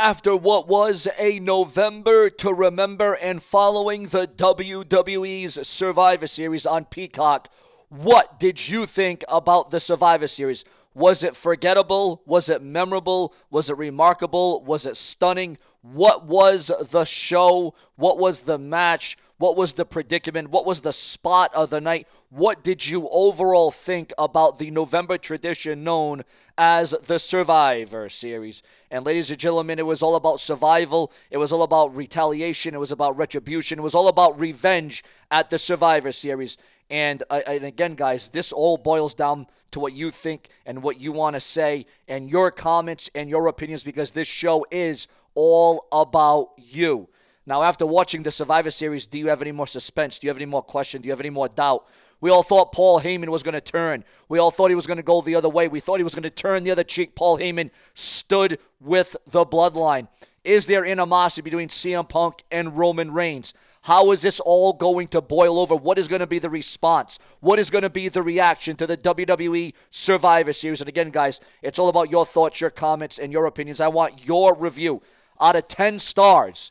After what was a November to remember and following the WWE's Survivor Series on Peacock, what did you think about the Survivor Series? Was it forgettable? Was it memorable? Was it remarkable? Was it stunning? What was the show? What was the match? What was the predicament? What was the spot of the night? What did you overall think about the November tradition known as the Survivor Series? And ladies and gentlemen, it was all about survival. It was all about retaliation. It was about retribution. It was all about revenge at the Survivor Series. And again, guys, this all boils down to what you think and what you want to say and your comments and your opinions, because this show is all about you. Now, after watching the Survivor Series, do you have any more suspense? Do you have any more question? Do you have any more doubt? We all thought Paul Heyman was going to turn. We all thought he was going to go the other way. We thought he was going to turn the other cheek. Paul Heyman stood with the bloodline. Is there animosity between CM Punk and Roman Reigns? How is this all going to boil over? What is going to be the response? What is going to be the reaction to the WWE Survivor Series? And again, guys, it's all about your thoughts, your comments, and your opinions. I want your review. Out of 10 stars,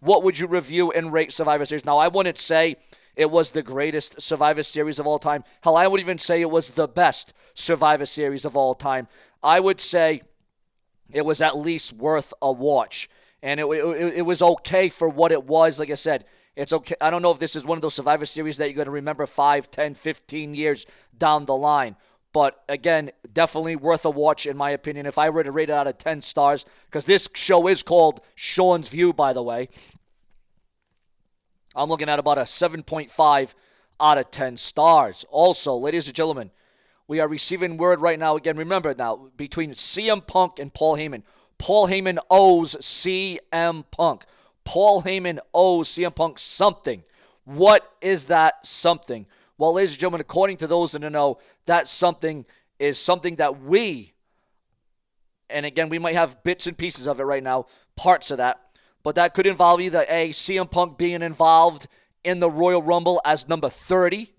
what would you review and rate Survivor Series? Now, I wouldn't say it was the greatest Survivor Series of all time. Hell, I would even say it was the best Survivor Series of all time. I would say it was at least worth a watch. And it was okay for what it was. Like I said, it's okay. I don't know if this is one of those Survivor Series that you're going to remember 5, 10, 15 years down the line. But again, definitely worth a watch in my opinion. If I were to rate it out of 10 stars, because this show is called Sean's View, by the way, I'm looking at about a 7.5 out of 10 stars. Also, ladies and gentlemen, we are receiving word right now. Again, remember now, between CM Punk and Paul Heyman. Paul Heyman owes CM Punk. Paul Heyman owes CM Punk something. What is that something? Well, ladies and gentlemen, according to those in the know, that something is something that we, and again, we might have bits and pieces of it right now, parts of that, but that could involve either A, CM Punk being involved in the Royal Rumble as number 30,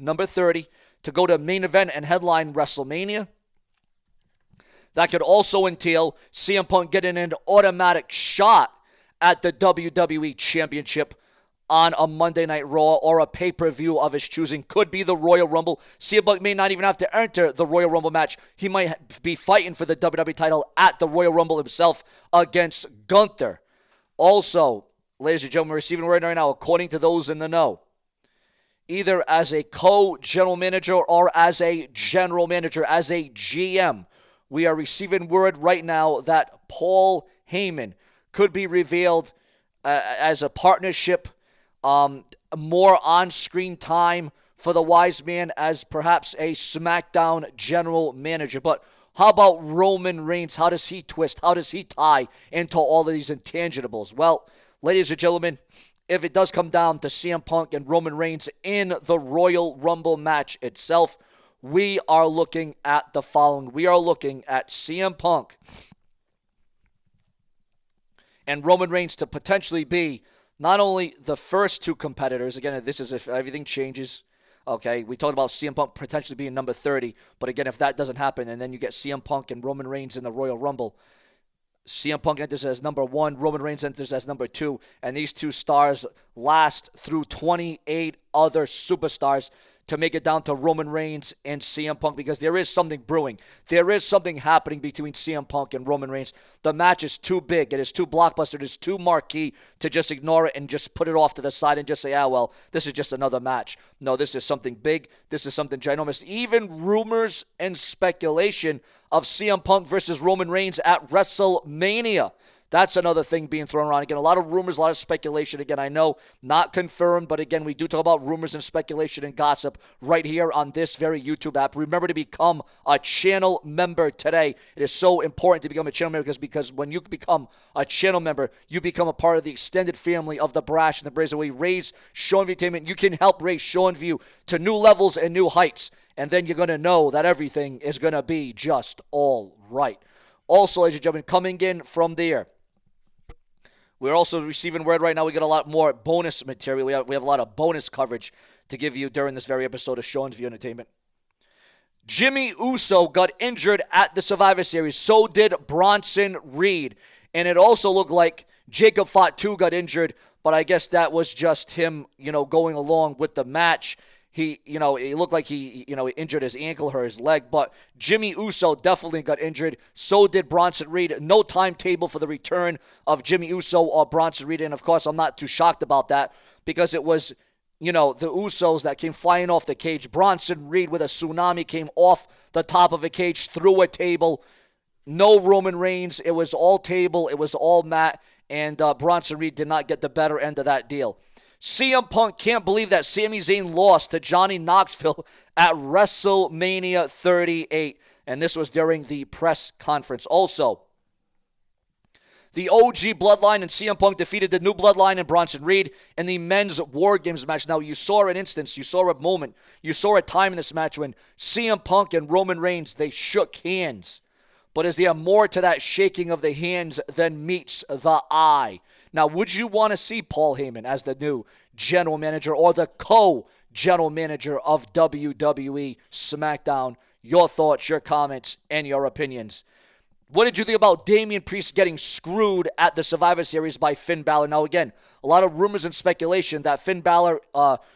to go to main event and headline WrestleMania. That could also entail CM Punk getting an automatic shot at the WWE Championship on a Monday Night Raw or a pay-per-view of his choosing. Could be the Royal Rumble. CM Punk may not even have to enter the Royal Rumble match. He might be fighting for the WWE title at the Royal Rumble himself against Gunther. Also, ladies and gentlemen, we're receiving word right now, according to those in the know, either as a co-general manager or as a general manager, as a GM, we are receiving word right now that Paul Heyman could be revealed as a partnership, more on-screen time for the wise man as perhaps a Smackdown general manager. But how about Roman Reigns? How does he twist? How does he tie into all of these intangibles? Well, ladies and gentlemen, if it does come down to CM Punk and Roman Reigns in the Royal Rumble match itself, we are looking at the following. We are looking at CM Punk and Roman Reigns to potentially be not only the first two competitors. Again, this is if everything changes. Okay, we talked about CM Punk potentially being number 30. But again, if that doesn't happen and then you get CM Punk and Roman Reigns in the Royal Rumble, CM Punk enters as number 1, Roman Reigns enters as number 2, and these two stars last through 28 other superstars to make it down to Roman Reigns and CM Punk, because there is something brewing. There is something happening between CM Punk and Roman Reigns. The match is too big. It is too blockbuster. It is too marquee to just ignore it and just put it off to the side and just say, well, this is just another match. No, this is something big. This is something ginormous. Even rumors and speculation of CM Punk versus Roman Reigns at WrestleMania. That's another thing being thrown around. Again, a lot of rumors, a lot of speculation. Again, I know not confirmed, but again, we do talk about rumors and speculation and gossip right here on this very YouTube app. Remember to become a channel member today. It is so important to become a channel member because when you become a channel member, you become a part of the extended family of the Brash and the Brazen. We raise Seanview Entertainment. You can help raise Seanview to new levels and new heights, and then you're going to know that everything is going to be just all right. Also, ladies and gentlemen, coming in from there, we're also receiving word right now. We got a lot more bonus material. We have a lot of bonus coverage to give you during this very episode of Seanzviewent Entertainment. Jimmy Uso got injured at the Survivor Series. So did Bronson Reed. And it also looked like Jacob Fatu got injured, but I guess that was just him, going along with the match. It looked like he injured his ankle or his leg, but Jimmy Uso definitely got injured. So did Bronson Reed. No timetable for the return of Jimmy Uso or Bronson Reed, and of course, I'm not too shocked about that because it was, the Usos that came flying off the cage. Bronson Reed with a tsunami came off the top of a cage through a table. No Roman Reigns. It was all table. It was all mat, and Bronson Reed did not get the better end of that deal. CM Punk can't believe that Sami Zayn lost to Johnny Knoxville at WrestleMania 38. And this was during the press conference. Also, the OG Bloodline and CM Punk defeated the New Bloodline and Bronson Reed in the men's War Games match. Now, you saw an instance, you saw a moment, you saw a time in this match when CM Punk and Roman Reigns, they shook hands. But is there more to that shaking of the hands than meets the eye? Now, would you want to see Paul Heyman as the new general manager or the co-general manager of WWE SmackDown? Your thoughts, your comments, and your opinions. What did you think about Damian Priest getting screwed at the Survivor Series by Finn Balor? Now, again, a lot of rumors and speculation that Finn Balor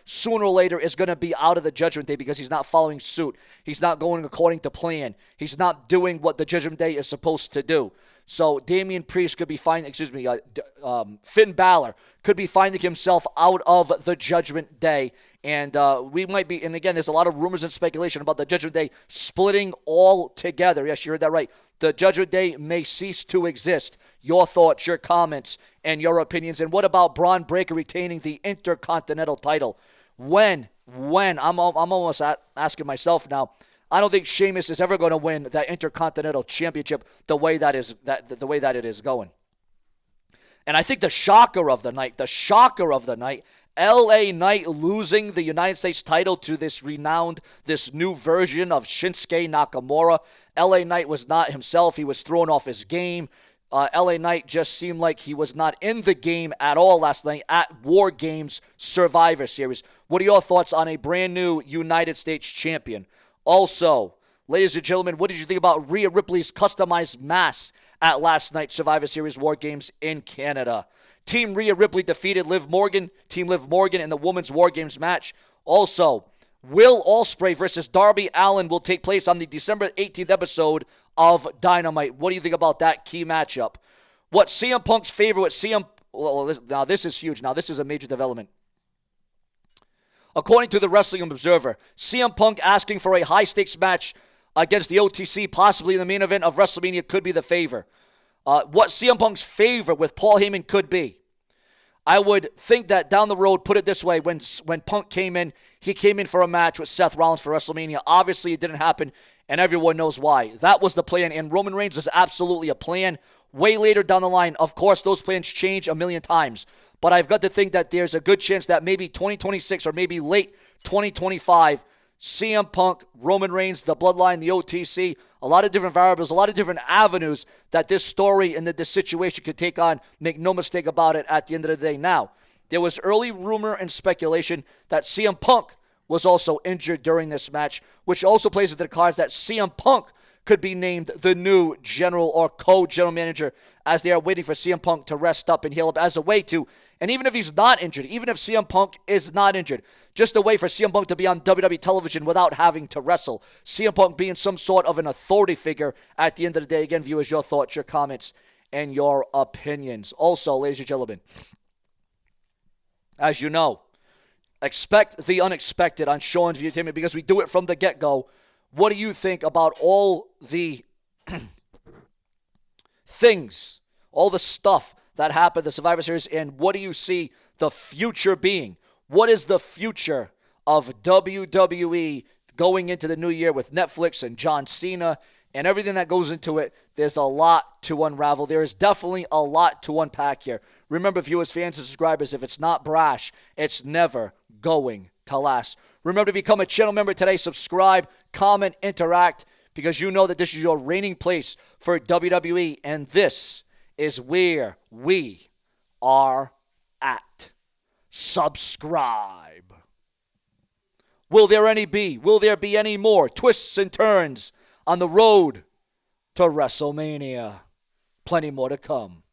sooner or later is going to be out of the Judgment Day because he's not following suit. He's not going according to plan. He's not doing what the Judgment Day is supposed to do. So Damian Priest could be finding, Finn Balor could be finding himself out of the Judgment Day. And we might be, and again, there's a lot of rumors and speculation about the Judgment Day splitting all together. Yes, you heard that right. The Judgment Day may cease to exist. Your thoughts, your comments, and your opinions. And what about Braun Breaker retaining the Intercontinental title? When? I'm almost asking myself now. I don't think Sheamus is ever going to win that Intercontinental Championship the way that it is going. And I think the shocker of the night, LA Knight losing the United States title to this new version of Shinsuke Nakamura. LA Knight was not himself. He was thrown off his game. LA Knight just seemed like he was not in the game at all last night at War Games Survivor Series. What are your thoughts on a brand new United States champion? Also, ladies and gentlemen, what did you think about Rhea Ripley's customized mask at last night's Survivor Series War Games in Canada? Team Rhea Ripley defeated Team Liv Morgan in the Women's War Games match. Also, Will Ospreay versus Darby Allin will take place on the December 18th episode of Dynamite. What do you think about that key matchup? What CM Punk's favorite? Now this is huge. Now this is a major development. According to the Wrestling Observer, CM Punk asking for a high-stakes match against the OTC, possibly in the main event of WrestleMania, could be the favor. What CM Punk's favor with Paul Heyman could be. I would think that down the road, put it this way, when Punk came in, he came in for a match with Seth Rollins for WrestleMania. Obviously, it didn't happen, and everyone knows why. That was the plan, and Roman Reigns was absolutely a plan. Way later down the line, of course, those plans change a million times. But I've got to think that there's a good chance that maybe 2026 or maybe late 2025, CM Punk, Roman Reigns, the Bloodline, the OTC, a lot of different variables, a lot of different avenues that this story and that this situation could take on. Make no mistake about it at the end of the day. Now, there was early rumor and speculation that CM Punk was also injured during this match, which also plays into the cards that CM Punk could be named the new general or co-general manager as they are waiting for CM Punk to rest up and heal up as a way to, and even if he's not injured, even if CM Punk is not injured, just a way for CM Punk to be on WWE television without having to wrestle. CM Punk being some sort of an authority figure at the end of the day. Again, viewers, your thoughts, your comments, and your opinions. Also, ladies and gentlemen, as you know, expect the unexpected on Seanzviewent because we do it from the get-go. What do you think about all the things, all the stuff that happened in the Survivor Series, and what do you see the future being? What is the future of WWE going into the new year with Netflix and John Cena and everything that goes into it? There's a lot to unravel. There is definitely a lot to unpack here. Remember, viewers, fans, and subscribers, if it's not brash, it's never going to last. Remember to become a channel member today. Subscribe, comment, interact, because you know that this is your reigning place for WWE, and this is where we are at. Subscribe. Will there be any more twists and turns on the road to WrestleMania? Plenty more to come.